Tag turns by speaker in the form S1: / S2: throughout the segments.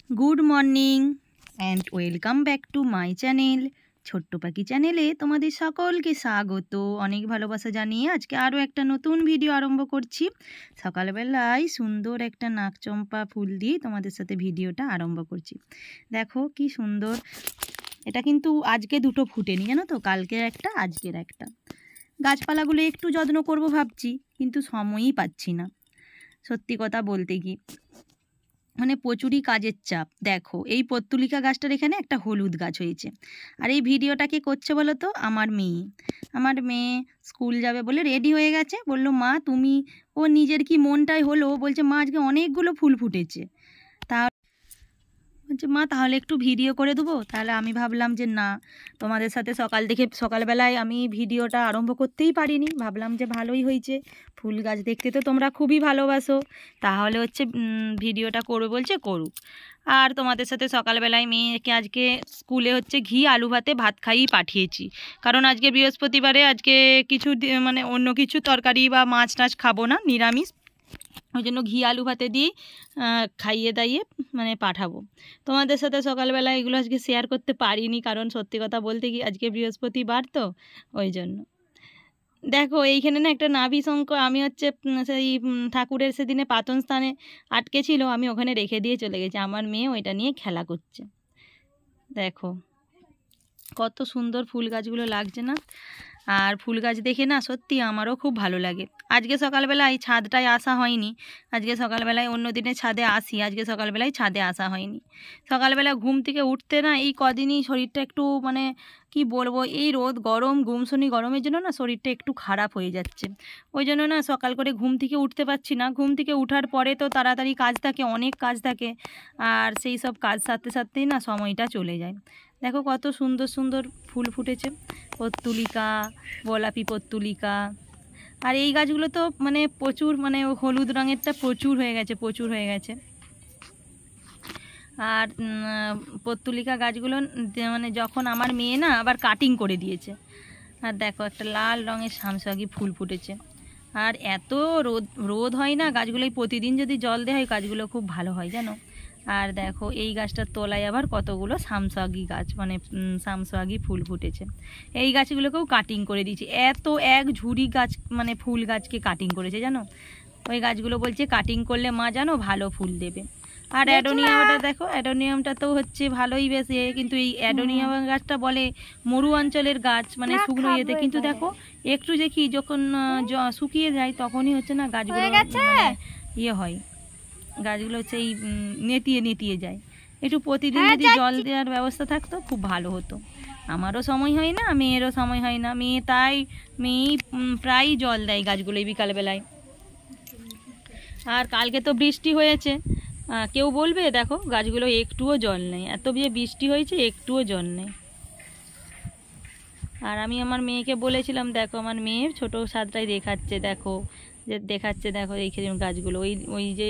S1: Good morning and welcome back to my channel ছোট্ট পাখি চ্যানেলে তোমাদের সকলকে স্বাগত। অনেক ভালোবাসা জানিয়ে আজকে আরও একটা নতুন ভিডিও আরম্ভ করছি। সকালবেলায় সুন্দর একটা নাকচম্পা ফুল দিয়ে তোমাদের সাথে ভিডিওটা আরম্ভ করছি। দেখো কি সুন্দর, এটা কিন্তু আজকে দুটো ফুটেনি জানো তো, কালকের একটা আজকের একটা। গাছপালাগুলো একটু যত্ন করব ভাবছি, কিন্তু সময়ই পাচ্ছি না সত্যি কথা বলতে কি, মানে প্রচুরই কাজের চাপ। দেখো এই পত্তুলিকা গাছটার এখানে একটা হলুদ গাছ হয়েছে, আর এই ভিডিওটা কে করছে বলো তো, আমার মেয়ে স্কুল যাবে বলে রেডি হয়ে গেছে। বললো মা তুমি, ও নিজের কি মনটাই হলো, বলছে মা আজকে অনেকগুলো ফুল ফুটেছে, তা বলছে মা তাহলে একটু ভিডিও করে দেবো। তাহলে আমি ভাবলাম যে না, তোমাদের সাথে সকালবেলায় আমি ভিডিওটা আরম্ভ করতেই পারিনি, ভাবলাম যে ভালোই হয়েছে, ফুল গাছ দেখতে তো তোমরা খুবই ভালোবাসো, তাহলে হচ্ছে ভিডিওটা করবে বলছে করুক। আর তোমাদের সাথে সকালবেলায় মেয়েকে আজকে স্কুলে হচ্ছে ঘি আলু ভাতে ভাত খাইয়েই পাঠিয়েছি, কারণ আজকে বৃহস্পতিবারে আজকে কিছু মানে অন্য কিছু তরকারি বা মাছ টাছ খাবো না, নিরামিষ, ওই জন্য ঘি আলু ভাতে দিয়ে খাইয়ে দাইয়ে মানে পাঠাবো। তোমাদের সাথে সকালবেলা এগুলো আজকে শেয়ার করতে পারিনি, কারণ সত্যি কথা বলতে কি আজকে বৃহস্পতিবার তো, ওই জন্য। দেখো এইখানে না একটা নাভি শঙ্খ আমি হচ্ছে সেই ঠাকুরের সেদিনে পাতন স্থানে আটকে ছিল, আমি ওখানে রেখে দিয়ে চলে গেছি, আমার মেয়ে ওইটা নিয়ে খেলা করছে। দেখো কত সুন্দর ফুল গাছগুলো লাগছে না, আর ফুল গাছ দেখে না সত্যি আমারও খুব ভালো লাগে। আজকে সকালবেলায় ছাদটায় আসা হয়নি, আজকে সকালবেলায় অন্য দিনে ছাদে আসি, আজকে সকালবেলায় ছাদে আসা হয়নি। সকালবেলা ঘুম থেকে উঠতে না এই কদিনই শরীরটা একটু মানে কি বলবো, এই রোদ গরম গুমসুনি গরমের জন্য না শরীরটা একটু খারাপ হয়ে যাচ্ছে, ওই জন্য না সকাল করে ঘুম থেকে উঠতে পারছি না। ঘুম থেকে উঠার পরে তো তাড়াতাড়ি কাজ থাকে, অনেক কাজ থাকে, আর সেই সব কাজ সারতে সারতেই না সময়টা চলে যায়। দেখো কত সুন্দর সুন্দর ফুল ফুটেছে, পত্তুলিকা, গোলাপি পত্তুলিকা। আর এই গাছগুলো তো মানে প্রচুর, মানে হলুদ রঙেরটা প্রচুর হয়ে গেছে। আর পত্তুলিকা গাছগুলো মানে যখন আমার মেয়ে না আবার কাটিং করে দিয়েছে। আর দেখো একটা লাল রঙের সামসাগি ফুল ফুটেছে, আর এত রোদ রোদ হয় না, গাছগুলোই প্রতিদিন যদি জল দেওয়া হয় গাছগুলো খুব ভালো হয় জানো। আর দেখো এই গাছটার তলায় আবার কতগুলো সামসাগি গাছ, মানে সামসাগি ফুল ফুটেছে। এই গাছগুলোকেও কাটিং করে দিয়েছে, এত এক ঝুড়ি গাছ মানে ফুল গাছকে কাটিং করেছে জানো। ওই গাছগুলো বলছে কাটিং করলে মা জানো ভালো ফুল দেবে। আর অ্যাডোনিয়ামটা দেখো, অ্যাডোনিয়ামটা তো হচ্ছে ভালোই বেশি, কিন্তু এই অ্যাডোনিয়াম গাছটা বলে মরু অঞ্চলের গাছ, মানে শুকনো ইয়েতে, কিন্তু দেখো একটু দেখি যখন শুকিয়ে যায় তখনই হচ্ছে না গাছগুলো মানে ইয়ে হয়, গাছগুলো হচ্ছে এই নেতিয়ে যায়। একটু প্রতিদিন যদি জল দেওয়ার ব্যবস্থা থাকতো খুব ভালো হতো। আমারও সময় হয় না, মেয়েরও সময় হয় না, মেয়ে প্রায়ই জল দেয় গাছগুলোই বিকালবেলায়। আর কালকে তো বৃষ্টি হয়েছে, কেউ বলবে দেখো গাছগুলো একটুও জল নেই, এত বৃষ্টি হয়েছে একটুও জল নেই। আর আমি আমার মেয়েকে বলেছিলাম, দেখো আমার মেয়ের ছোটো সাদটাই দেখাচ্ছে, দেখো দেখো এই গাছগুলো, ওই ওই যে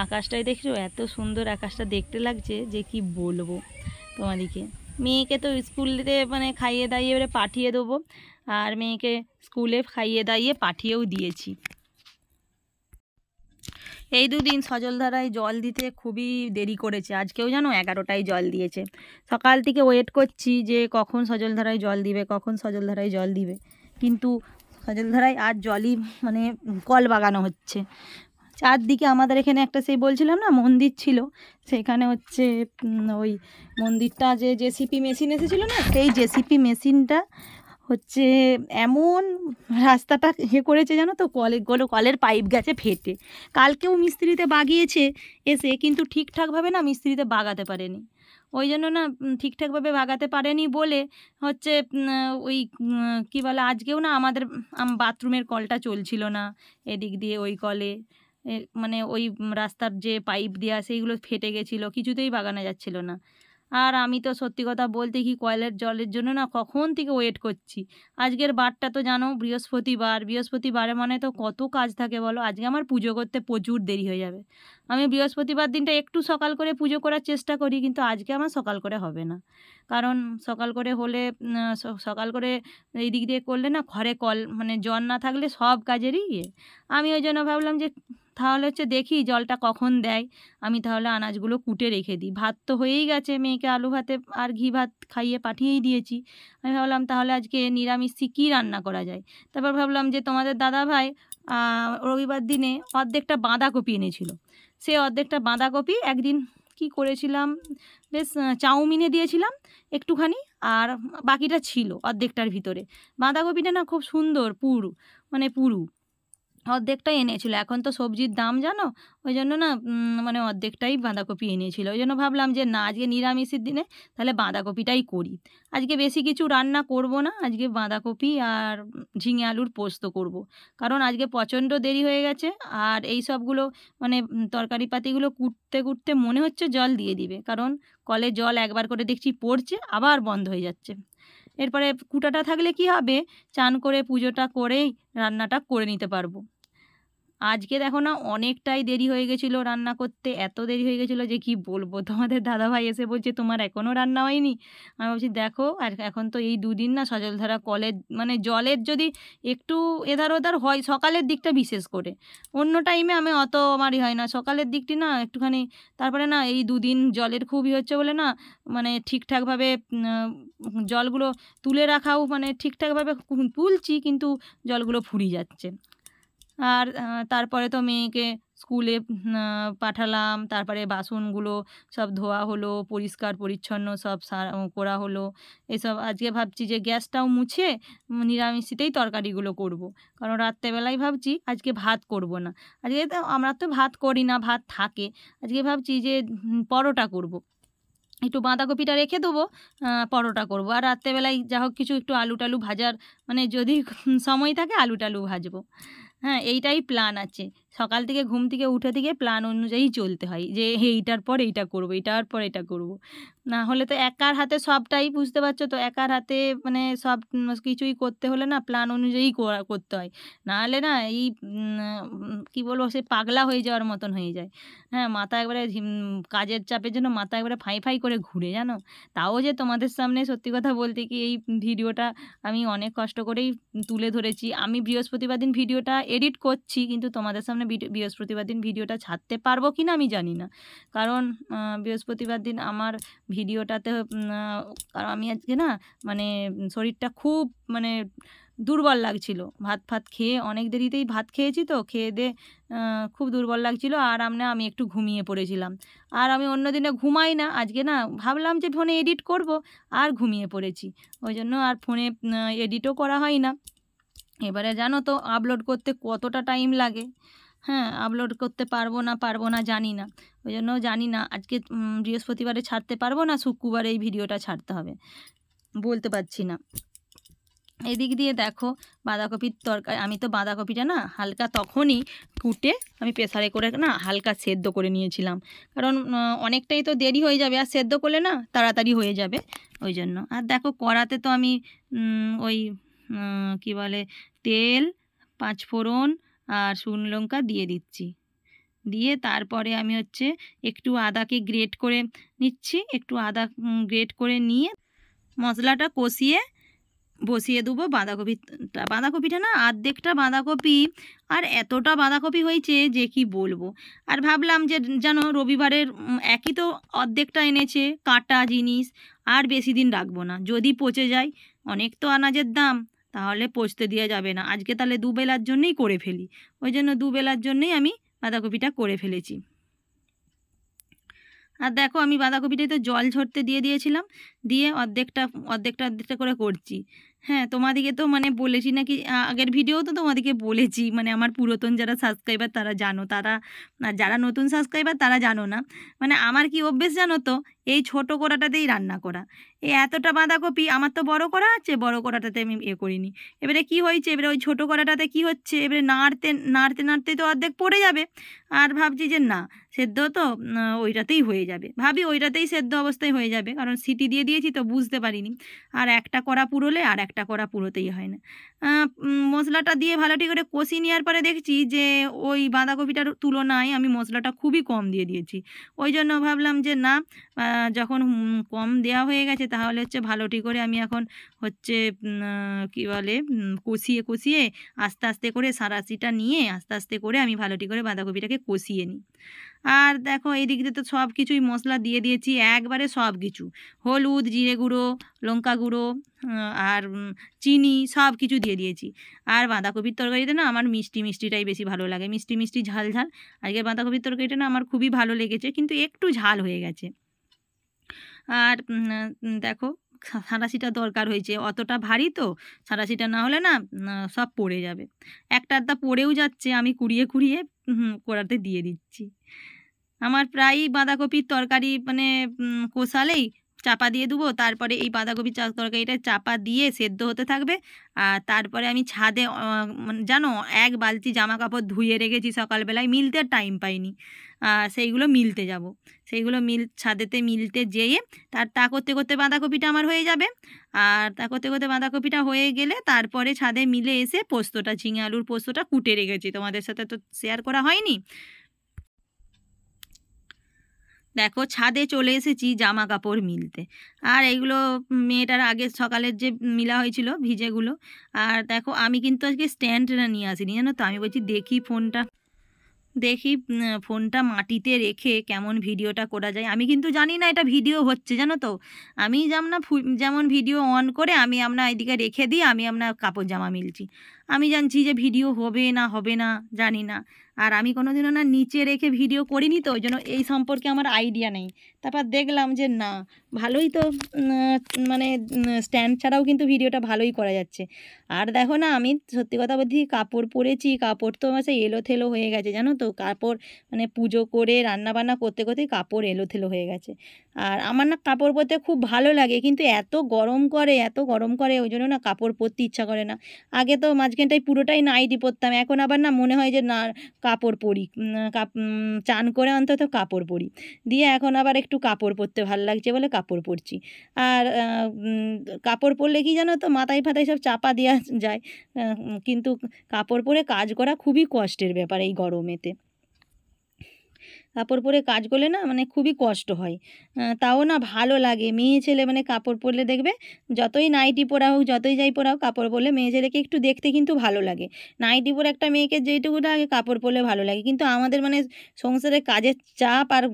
S1: আকাশটাই দেখছো, এত সুন্দর আকাশটা দেখতে লাগছে যে কি বলবো তোমাদেরকে। মেয়েকে তো স্কুলে মানে খাইয়ে দাইয়ে এবারে পাঠিয়ে দেবো, আর মেয়েকে স্কুলে খাইয়ে দাইয়ে পাঠিয়েও দিয়েছি। এই দুদিন সজলধারায় জল দিতে খুবই দেরি করেছে, আজকেও জানো 11টায় জল দিয়েছে। সকাল থেকে ওয়েট করছি যে কখন সজলধারায় জল দিবে, কিন্তু সজলধারায় আর জলই মানে কল বাগানো হচ্ছে চারদিকে। আমাদের এখানে একটা সেই বলছিলাম না মন্দির ছিল, সেখানে হচ্ছে ওই মন্দিরটা যে জেসিপি মেশিন এসেছিলো না, সেই জেসিপি মেশিনটা হচ্ছে এমন রাস্তাটা করেছে জানো তো, কলের পাইপ গেছে ফেটে। কালকেও মিস্ত্রিতে বাগিয়েছে এসে, কিন্তু ঠিকঠাকভাবে না মিস্ত্রিতে বাগাতে পারেনি, ওই জন্য না ঠিকঠাকভাবে বাগাতে পারেনি বলে হচ্ছে ওই কী বলে, আজকেও না আমাদের বাথরুমের কলটা চলছিল না, এদিক দিয়ে ওই কলে মানে ওই রাস্তার যে পাইপ দেওয়া সেইগুলো ফেটে গেছিলো, কিছুতেই বাগানো যাচ্ছিল না। আর আমি তো সত্যি কথা বলতে কি কলের জলের জন্য না কখন থেকে ওয়েট করছি। আজকের বারটা তো জানো বৃহস্পতিবারে মানে তো কত কাজ থাকে বলো। আজকে আমার পুজো করতে প্রচুর দেরি হয়ে যাবে, আমি বৃহস্পতিবার দিনটা একটু সকাল করে পুজো করার চেষ্টা করি, কিন্তু আজকে আমার সকাল করে হবে না, কারণ সকাল করে হলে সকাল করে এই দিক দিয়ে করলে না ঘরে কল মানে জল না থাকলে সব কাজেরই আমি ওই জন্য ভাবলাম যে তাহলে হচ্ছে দেখি জলটা কখন দেয়, আমি তাহলে আনাজগুলো কুটে রেখে দিই। ভাত তো হয়েই গেছে, মেয়েকে আলু ভাতে আর ঘি ভাত খাইয়ে পাঠিয়েই দিয়েছি। আমি ভাবলাম তাহলে আজকে নিরামিষে কী রান্না করা যায়। তারপর ভাবলাম যে তোমাদের দাদাভাই রবিবার দিনে অর্ধেকটা বাঁধাকপি এনেছিল। সে অর্ধেকটা বাঁধাকপি একদিন কি করেছিলাম, বেশ চাউমিনে দিয়েছিলাম একটুখানি, আর বাকিটা ছিল অর্ধেকটার ভিতরে। বাঁধাকপিটা না খুব সুন্দর পুরু, মানে পুরু অর্ধেকটাই এনেছিল। এখন তো সবজির দাম জানো, ওই জন্য না মানে অর্ধেকটাই বাঁধাকপি এনেছিল। ওই জন্য ভাবলাম যে না, আজকে নিরামিষের দিনে তাহলে বাঁধাকপিটাই করি। আজকে বেশি কিছু রান্না করব না, আজকে বাঁধাকপি আর ঝিঙে আলুর পোস্ত করব। কারণ আজকে প্রচণ্ড দেরি হয়ে গেছে, আর এই সবগুলো মানে তরকারি পাতিগুলো কুটতে কুটতে মনে হচ্ছে জল দিয়ে দিবে, কারণ কলে জল একবার করে দেখছি পড়ছে আবার বন্ধ হয়ে যাচ্ছে। এরপরে কুটাটা থাকলে কি হবে, চান করে পুজোটা করেই রান্নাটা করে নিতে পারবো। আজকে দেখো না অনেকটাই দেরি হয়ে গেছিলো রান্না করতে, এত দেরি হয়ে গেছিলো যে কি বলবো। তোমাদের দাদাভাই এসে বলছে তোমার এখনও রান্না হয়নি। আমি বলছি দেখো, আর এখন তো এই দুদিন না সজলধারা কলের মানে জলের যদি একটু এধার ওধার হয় সকালের দিকটা বিশেষ করে, অন্য টাইমে আমি অত আমারই হয় না, সকালের দিকটি না একটুখানি। তারপরে না এই দুদিন জলের খুবই হচ্ছে বলে না, মানে ঠিকঠাকভাবে জলগুলো তুলে রাখাও মানে ঠিকঠাকভাবে তুলছি, কিন্তু জলগুলো ফুরিয়ে যাচ্ছে। আর তারপরে তো মেয়েকে স্কুলে পাঠালাম, তারপরে বাসনগুলো সব ধোয়া হলো, পরিষ্কার পরিচ্ছন্ন সব করা হলো। এসব আজকে ভাবছি যে গ্যাসটাও মুছে নিরামিষেতেই তরকারিগুলো করব। কারণ রাত্রেবেলায় ভাবছি আজকে ভাত করব না। আজকে তো আমরা তো ভাত করি না, ভাত থাকে। আজকে ভাবছি যে পরোটা করব। একটু বাঁধাকপিটা রেখে দেবো, পরোটা করব। আর রাত্রেবেলায় যা হোক কিছু একটু আলু টালু ভাজার মানে যদি সময় থাকে আলু টালু ভাজবো। হ্যাঁ, এইটাই প্ল্যান আছে। সকাল থেকে ঘুম থেকে উঠে থেকে প্ল্যান অনুযায়ী চলতে হয় যে এইটার পর এইটা করব, এইটার পর এটা করব। না হলে তো একার হাতে সবটাই, বুঝতে পারছো তো, একার হাতে মানে সব কিছুই করতে হলে না প্ল্যান অনুযায়ী করতে হয়। না হলে না এই কী বলবো, সে পাগলা হয়ে যাওয়ার মতন হয়ে যায়। হ্যাঁ, মাথা একবারে কাজের চাপের জন্য মাথা একবারে ফাঁই ফাঁই করে ঘুরে, জানো। তাও যে তোমাদের সামনে সত্যি কথা বলতে কি এই ভিডিওটা আমি অনেক কষ্ট করেই তুলে ধরেছি। আমি বৃহস্পতিবার দিন ভিডিওটা এডিট করছি, কিন্তু তোমাদের সামনে বৃহস্পতিবার দিন ভিডিওটা ছাড়তে পারবো কি না আমি জানি না। কারণ বৃহস্পতিবার দিন আমার ভিডিওটাতে কারণ আমি আজকে না মানে শরীরটা খুব মানে দুর্বল লাগছিল। ভাত ফাত খেয়ে অনেক দেরিতেই ভাত খেয়েছি, তো খেয়ে দিয়ে খুব দুর্বল লাগছিল। আর আমি একটু ঘুমিয়ে পড়েছিলাম। আর আমি অন্য দিনে ঘুমাই না, আজকে না ভাবলাম যে ফোনে এডিট করব, আর ঘুমিয়ে পড়েছি। ওই জন্য আর ফোনে এডিটও করা হয় না। এবারে জানো তো আপলোড করতে কতটা টাইম লাগে। হ্যাঁ, আপলোড করতে পারবো না জানি না। ওই জন্য জানি না আজকে বৃহস্পতিবারে ছাড়তে পারবো না শুক্রবারে এই ভিডিওটা ছাড়তে হবে, বলতে পারছি না। এদিক দিয়ে দেখো বাঁধাকপির তরকারি, আমি তো বাঁধাকপিটা না হালকা তখনই কুটে আমি প্রেসারে করে না হালকা সেদ্ধ করে নিয়েছিলাম। কারণ অনেকটাই তো দেরি হয়ে যাবে, আর সেদ্ধ করলে না তাড়াতাড়ি হয়ে যাবে, ওই জন্য। আর দেখো কড়াতে তো আমি ওই কী বলে তেল, পাঁচফোড়ন আর শুকনো লঙ্কা দিয়ে দিচ্ছি। দিয়ে তারপরে আমি হচ্ছে একটু আদাকে গ্রেট করে নিচ্ছি, একটু আদা গ্রেট করে নিয়ে মশলাটা কষিয়ে বসিয়ে দেবো বাঁধাকপিটা। বাঁধাকপিটা না অর্ধেকটা বাঁধাকপি, আর এতটা বাঁধাকপি হয়েছে যে কি বলবো। আর ভাবলাম যে জানো রবিবারের একই তো অর্ধেকটা এনেছে কাটা জিনিস, আর বেশি দিন রাখবো না, যদি পচে যায়। অনেক তো আনাজের দাম, তাহলে পচতে দেওয়া যাবে না। আজকে তাহলে দুবেলার জন্যই করে ফেলি, ওই জন্য দুবেলার জন্যই আমি বাঁধাকপিটা করে ফেলেছি। আর দেখো আমি বাঁধাকপিটাতে জল ঝরতে দিয়ে দিয়েছিলাম, দিয়ে অর্ধেকটা করে করছি। হ্যাঁ, তোমাদিকে তো মানে বলেছি নাকি আগের ভিডিও তো তোমাদিকে বলেছি, মানে আমার পুরাতন যারা সাবস্ক্রাইবার তারা জানো, তারা যারা নতুন সাবস্ক্রাইবার তারা জানো না। মানে আমার কি অভ্যেস জানো তো, এই ছোটো কড়াটাতেই রান্না করা। এই এতটা বাঁধাকপি আমার তো বড় কড়া আছে, বড় কড়াটাতে আমি করিনি। এবারে কি হয়েছে, এবারে ওই ছোটো কড়াটাতে কি হচ্ছে, এবারে নাড়তে তো অর্ধেক পড়ে যাবে। আর ভাবছি যে না, সেদ্ধ তো ওইটাতেই হয়ে যাবে, ভাবি ওইটাতেই সেদ্ধ অবস্থায় হয়ে যাবে, কারণ সিটি দিয়ে দিয়েছি তো বুঝতে পারিনি। আর একটা কড়া পুরোলে আর একটা কড়া পুরোতেই হয় না। মশলাটা দিয়ে ভালোটি করে কষিয়ে নেওয়ার পরে দেখছি যে ওই বাঁধাকপিটার তুলনায় আমি মশলাটা খুবই কম দিয়ে দিয়েছি। ওই জন্য ভাবলাম যে না, যখন কম দেওয়া হয়ে গেছে তাহলে হচ্ছে ভালোটি করে আমি এখন হচ্ছে কী বলে কষিয়ে কষিয়ে আস্তে আস্তে করে সাঁড়াশিটা নিয়ে আস্তে আস্তে করে আমি ভালোটি করে বাঁধাকপিটাকে কষিয়ে নিই। আর দেখো এদিক দিয়ে তো সব কিছুই মশলা দিয়ে দিয়েছি, একবারে সব কিছু, হলুদ, জিরে গুঁড়ো, লঙ্কা গুঁড়ো আর চিনি সব কিছু দিয়ে দিয়েছি। আর বাঁধাকপির তরকারিতে না আমার মিষ্টি মিষ্টিটাই বেশি ভালো লাগে, মিষ্টি মিষ্টি ঝাল ঝাল। আজকের বাঁধাকপির তরকারিটা না আমার খুবই ভালো লেগেছে, কিন্তু একটু ঝাল হয়ে গেছে। আর দেখো সাঁড়াশিটা দরকার হয়েছে, অতটা ভারী তো, সাঁড়াশিটা না হলে না সব পড়ে যাবে। একটা আধটা পড়েও যাচ্ছে, আমি কুড়িয়ে কুড়িয়ে কড়াতে দিয়ে দিচ্ছি। আমার প্রায়ই বাঁধাকপির তরকারি মানে কষালেই চাপা দিয়ে দেবো, তারপরে এই বাঁধাকপির তরকারিটা চাপা দিয়ে সেদ্ধ হতে থাকবে। আর তারপরে আমি ছাদে মানে জানো এক বালতি জামা কাপড় ধুয়ে রেখেছি সকালবেলায়, মিলতে টাইম পাইনি, সেইগুলো মিলতে যাব। সেইগুলো ছাদেতে মিলতে যেয়ে তা করতে করতে বাঁধাকপিটা আমার হয়ে যাবে। আর তা করতে করতে বাঁধাকপিটা হয়ে গেলে তারপরে ছাদে মিলে এসে পোস্তটা, ঝিঙে আলুর পোস্তটা কুটে রেখেছি, তোমাদের সাথে তো শেয়ার করা হয়নি। দেখো ছাদে চলে এসেছি জামা কাপড় মিলতে, আর এইগুলো মেয়েটার আগে সকালের যে মিলা হয়েছিল ভিজেগুলো। আর দেখো আমি কিন্তু আজকে স্ট্যান্ডটা নিয়ে আসিনি, জানো তো, আমি বলছি দেখি ফোনটা মাটিতে রেখে কেমন ভিডিওটা করা যায়। আমি কিন্তু জানি না এটা ভিডিও হচ্ছে, জানো তো, আমি যেমন ভিডিও অন করে আমি আপনার এদিকে রেখে দিই, আমি আপনার কাপড় জামা মিলছি। আমি জানছি যে ভিডিও হবে না জানি না, আর আমি কোনোদিনও না নিচে রেখে ভিডিও করিনি, তো ওই জন্য এই সম্পর্কে আমার আইডিয়া নেই। তারপর দেখলাম যে না, ভালোই তো মানে স্ট্যান্ড ছাড়াও কিন্তু ভিডিওটা ভালোই করা যাচ্ছে। আর দেখো না, আমি সত্যি কথা বলছি, কাপড় পরেছি, কাপড় তো আমার সেই এলোথেলো হয়ে গেছে, জানো তো, কাপড় মানে পুজো করে রান্নাবান্না করতে করতেই কাপড় এলোথেলো হয়ে গেছে। আর আমার না কাপড় পরতে খুব ভালো লাগে, কিন্তু এত গরম করে ওই জন্য না কাপড় পরতে ইচ্ছা করে না। আগে তো মাঝখানটায় পুরোটাই নাইটি পরতাম, এখন আবার না মনে হয় যে না কাপড় পরি, চান করে অন্তত কাপড় পরি, দিয়ে এখন আবার একটু কাপড় পরতে ভালো লাগছে বলে কাপড় পরছি। আর কাপড় পরলে কি জানো তো, মাথায় ফাতায় সব চাপা দেওয়া যায়, কিন্তু কাপড় পরে কাজ করা খুবই কষ্টের ব্যাপার এই গরমেতে। কাপড় পরে কাজ করলে না মানে খুবই কষ্ট হয়, তাও না ভালো লাগে। মেয়ে ছেলে মানে কাপড় পরলে দেখবে, যতই নাইটি পরা হোক, যতই যাই পরা হোক, কাপড় পরলে মেয়ে ছেলেকে একটু দেখতে কিন্তু ভালো লাগে। নাইটি পরে একটা মেয়েকে যেইটুকু লাগে, কাপড় পরলে ভালো লাগে। কিন্তু আমাদের মানে সংসারে কাজের চাপ আর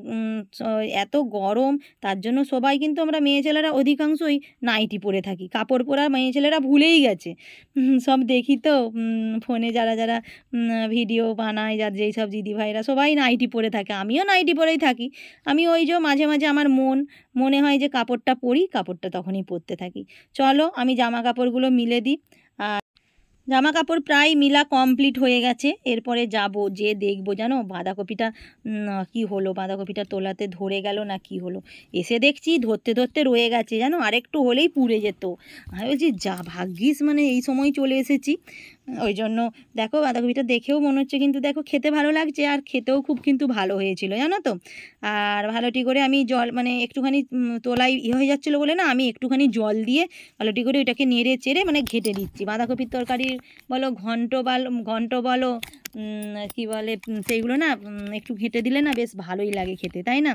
S1: এত গরম, তার জন্য সবাই কিন্তু আমরা মেয়ে ছেলেরা অধিকাংশই নাইটি পরে থাকি, কাপড় পরা মেয়ে ছেলেরা ভুলেই গেছে। সব দেখি তো ফোনে যারা যারা ভিডিও বানায়, যেই সব দিদিভাইরা সবাই নাইটি পরে থাকে, আমিও নাইটি পরেই থাকি। আমি ওই যে মাঝে মাঝে আমার মনে হয় যে কাপড়টা পরি, কাপড়টা তখনই পরতে থাকি। চলো আমি জামা কাপড়গুলো মিলে দিই। আর জামা কাপড় প্রায় মিলা কমপ্লিট হয়ে গেছে, এরপরে যাব যে দেখবো, জানো বাঁধাকপিটা কি হলো, বাঁধাকপিটা তোলাতে ধরে গেল না কি হলো। এসে দেখছি ধরতে ধরতে রয়ে গেছে, জানো আরেকটু হলেই পুড়ে যেত। আমি বলছি যা ভাগ্যিস মানে এই সময় চলে এসেছি। ওই জন্য দেখো বাঁধাকপিটা দেখেও মনে হচ্ছে কিন্তু দেখো খেতে ভালো লাগছে, আর খেতেও খুব কিন্তু ভালো হয়েছিল, জানো তো। আর ভালোটি করে আমি জল মানে একটুখানি তোলাই হয়ে যাচ্ছিলো বলে না, আমি একটুখানি জল দিয়ে ভালোটি করে ওইটাকে নেড়ে চেড়ে মানে ঘেটে দিচ্ছি। বাঁধাকপির তরকারি বলো, ঘন্ট বলো, কী বলে, সেইগুলো না একটু ঘেঁটে দিলে না বেশ ভালোই লাগে খেতে, তাই না।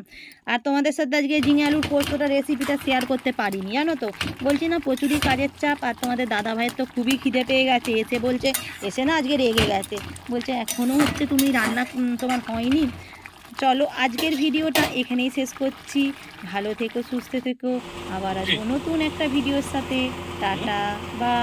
S1: আর তোমাদের সাথে আজকে ঝিঙে আলুর পোস্তটা রেসিপিটা শেয়ার করতে পারিনি, জানো তো, বলছি না প্রচুরই কাজের চাপ। আর তোমাদের দাদা ভাইয়ের তো খুবই খিদে পেয়ে গেছে, এসে না আজকে রেগে গেছে, বলছে এখনও হচ্ছে তুমি রান্না তোমার হয়নি। চলো আজকের ভিডিওটা এখানেই শেষ করছি। ভালো থেকো, সুস্থ থেকো, আবার আসবো নতুন একটা ভিডিওর সাথে। টাটা বা।